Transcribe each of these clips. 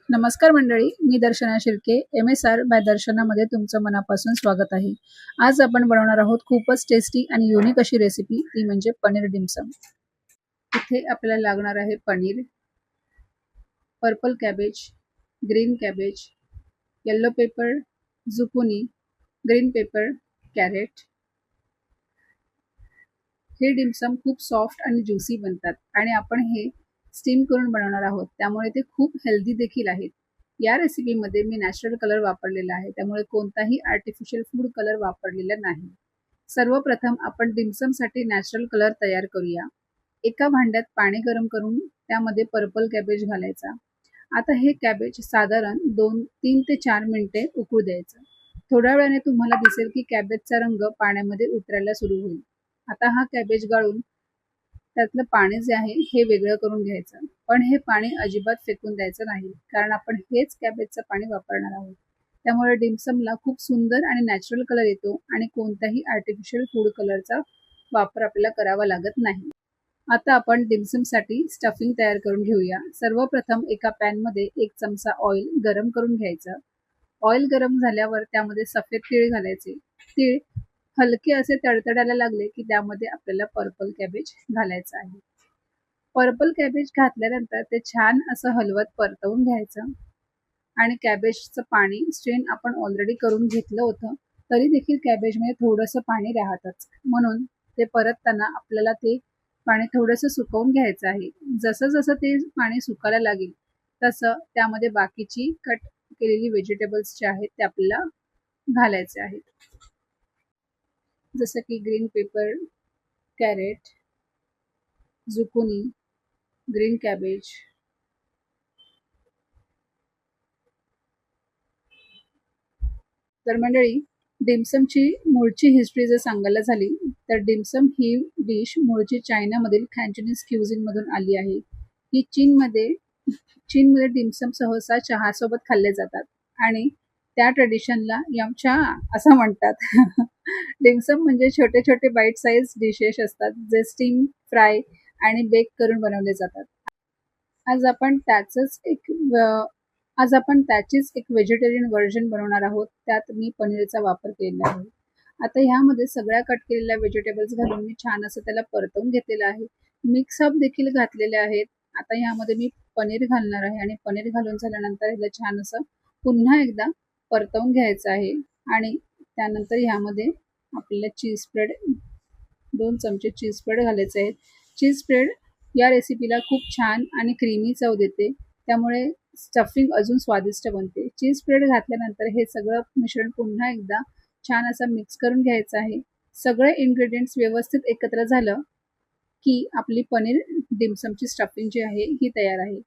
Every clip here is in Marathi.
नमस्कार मंडळी, मी दर्शना शिर्के, MSR बाय दर्शनामध्ये तुमचं मनापासून स्वागत आहे. आज आपण बनवणार आहोत खूपच टेस्टी आणि युनिक अशी रेसिपी, ती म्हणजे पनीर डिमसम. इथे आपल्याला लागणार आहे paneer, purple cabbage, green cabbage, yellow pepper, zucchini, green pepper, carrot. हे डिमसम खूप सॉफ्ट आणि ज्युसी बनतात आणि आपण हे स्टीम करून बनवणार आहोत, त्यामुळे ते खूप हेल्दी देखील आहेत. या रेसिपीमध्ये मी नॅचरल कलर वापरलेला आहे, त्यामुळे कोणताही आर्टिफिशियल फूड कलर वापरलेला नाही. सर्वप्रथम आपण डिमसमसाठी नॅचरल कलर तयार करूया. एका भांड्यात पाणी गरम करून त्यामध्ये पर्पल कॅबेज घालायचा. आता हे कॅबेज साधारण 3 ते 4 मिनिटे उकळू द्यायचं. थोड्या वेळाने तुम्हाला दिसेल की कॅबेजचा रंग पाण्यामध्ये उतरायला सुरू होईल. आता हा कॅबेज गाळून त्यातलं पाणी जे आहे हे वेगळं करून घ्यायचं. पण हे पाणी अजिबात फेकून द्यायचं नाही, कारण आपण हेच कॅबेजचं पाणी वापरणार आहोत. त्यामुळे डिमसमला खूप सुंदर आणि नॅचरल कलर येतो आणि कोणताही आर्टिफिशियल फूड कलरचा वापर आपल्याला करावा लागत नाही. आता आपण डिमसमसाठी स्टफिंग तयार करून घेऊया. सर्वप्रथम एका पॅनमध्ये 1 चमचा ऑइल गरम करून घ्यायचं. ऑइल गरम झाल्यावर त्यामध्ये सफेद तीळ घालायचे. तीळ हलके असे तडतडायला लागले की त्यामध्ये आपल्याला पर्पल कॅबेज घालायचं आहे. पर्पल कॅबेज घातल्यानंतर ते छान असं हलवत परतवून घ्यायचं आणि कॅबेजचं पाणी स्ट्रेन आपण ऑलरेडी करून घेतलं होतं, तरी देखील कॅबेजमध्ये थोडंसं पाणी राहतच, म्हणून ते परतताना आपल्याला ते पाणी थोडंसं सुकवून घ्यायचं आहे. जसं जसं ते पाणी सुकायला लागेल तसं त्यामध्ये बाकीची कट केलेली व्हेजिटेबल्स जे आहेत ते आपल्याला घालायचे आहेत, जसं की green pepper, carrot, zucchini, green cabbage. तर मंडळी, डिमसमची मूळची हिस्ट्री जर सांगायला झाली तर डिमसम ही डिश मूळची चायनामधील कॅन्टोनीज क्युझिनमधून आली आहे. ही चीनमध्ये डिमसम सहसा चहासोबत खाल्ले जातात आणि त्या ट्रेडिशनला यमचा असं म्हणतात. डिमसम म्हणजे छोटे छोटे बाईट साईज डिशेस असतात, जे स्टीम, फ्राय आणि बेक करून बनवले जातात. आज आपण त्याचीच एक व्हेजिटेरियन व्हर्जन बनवणार आहोत. त्यात मी पनीरचा वापर केलेला आहे. आता ह्यामध्ये सगळ्या कट केलेल्या व्हेजिटेबल्स घालून मी छान असं त्याला परतवून घेतलेलं आहे. मिक्सअप देखील घातलेले आहेत. आता ह्यामध्ये मी पनीर घालणार आहे आणि पनीर घालून झाल्यानंतर ह्याला छान असं पुन्हा एकदा परतवून घ्यायचं आहे आणि त्यानंतर ह्यामध्ये आपल्याला चीज स्प्रेड, 2 चमचे चीज स्प्रेड घालायचे आहेत. चीज स्प्रेड या रेसिपीला खूप छान आणि क्रीमी चव देते, त्यामुळे स्टफिंग अजून स्वादिष्ट बनते. चीज स्प्रेड घातल्यानंतर हे सगळं मिश्रण पुन्हा एकदा छान असं मिक्स करून घ्यायचं आहे. सगळे इन्ग्रेडियंट्स व्यवस्थित एकत्र झालं की आपली पनीर डिमसमची स्टफिंग जी आहे ही तयार आहे.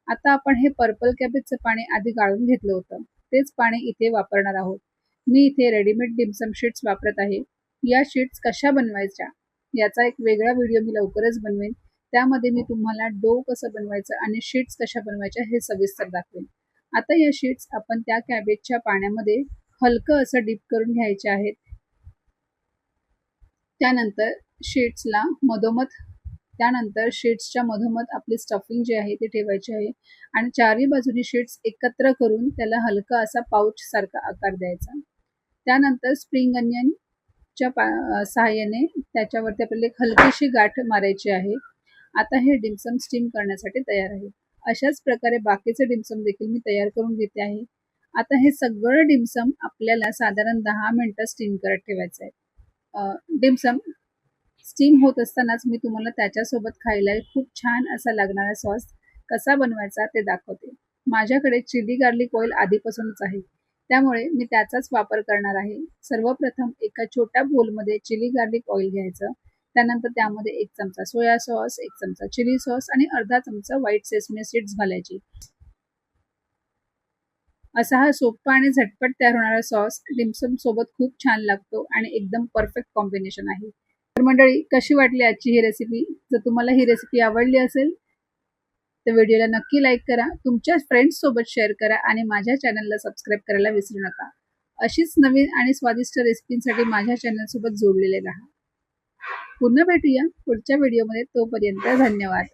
आता आपण हे पर्पल कॅबेजचं पाणी आधी गाळून घेतलं होतं, तेच पाणी इथे वापरणार आहोत. मी इथे रेडीमेड डिमसम शीट्स वापरत आहे. या शीट्स कशा बनवायच्या याचा एक वेगळा व्हिडिओ मी लवकरच बनवेन. त्यामध्ये मी तुम्हाला डो कसं बनवायचं आणि शीट्स कशा बनवायच्या हे सविस्तर दाखवेन. आता या शीट्स आपण त्या कॅबेजच्या पाण्यामध्ये हलकं असं डिप करून घ्यायचे आहेत. त्यानंतर शीट्सच्या मधोमध आपली स्टफिंग जी आहे ती ठेवायची आहे आणि चारही बाजूनी शीट्स एकत्र करून त्याला हलका असा पाऊच सारखा आकार द्यायचा. त्यानंतर स्प्रिंग अनियनच्या सहाय्याने त्याच्यावरती आपल्याला एक हलकीशी गाठ मारायची आहे. आता हे डिमसम स्टीम करण्यासाठी तयार आहे. अशाच प्रकारे बाकीचे डिमसम देखील मी तयार करून घेते आहे. आता हे सगळं डिमसम आपल्याला साधारण 10 मिनिटं स्टीम करत ठेवायचं आहे. डिमसम स्टीम होत असतानाच मी तुम्हाला त्याच्यासोबत खायला खूप छान असा लागणारा सॉस कसा बनवायचा ते दाखवते. माझ्याकडे चिली गार्लिक ऑइल आधीपासूनच आहे, त्यामुळे मी त्याचाच वापर करणार आहे. सर्वप्रथम एका छोट्या बोलमध्ये चिली गार्लिक ऑइल घ्यायचं. त्यानंतर त्यामध्ये 1 चमचा सोया सॉस, 1 चमचा चिली सॉस आणि अर्धा चमचा व्हाईट सेसमे सीड्स घालायची. असा हा सोपा आणि झटपट तयार होणारा सॉस डिमसम सोबत खूप छान लागतो आणि एकदम परफेक्ट कॉम्बिनेशन आहे. तर मंडळी, कशी वाटली आजची ही रेसिपी? जर तुम्हाला ही रेसिपी आवडली असेल तर व्हिडिओला नक्की लाईक करा, तुमच्या फ्रेंड्ससोबत शेअर करा आणि माझ्या चॅनलला सबस्क्राईब करायला विसरू नका. अशीच नवीन आणि स्वादिष्ट रेसिपींसाठी माझ्या चॅनलसोबत जोडलेले राहा. पुन्हा भेटूया पुढच्या व्हिडिओमध्ये. तोपर्यंत धन्यवाद.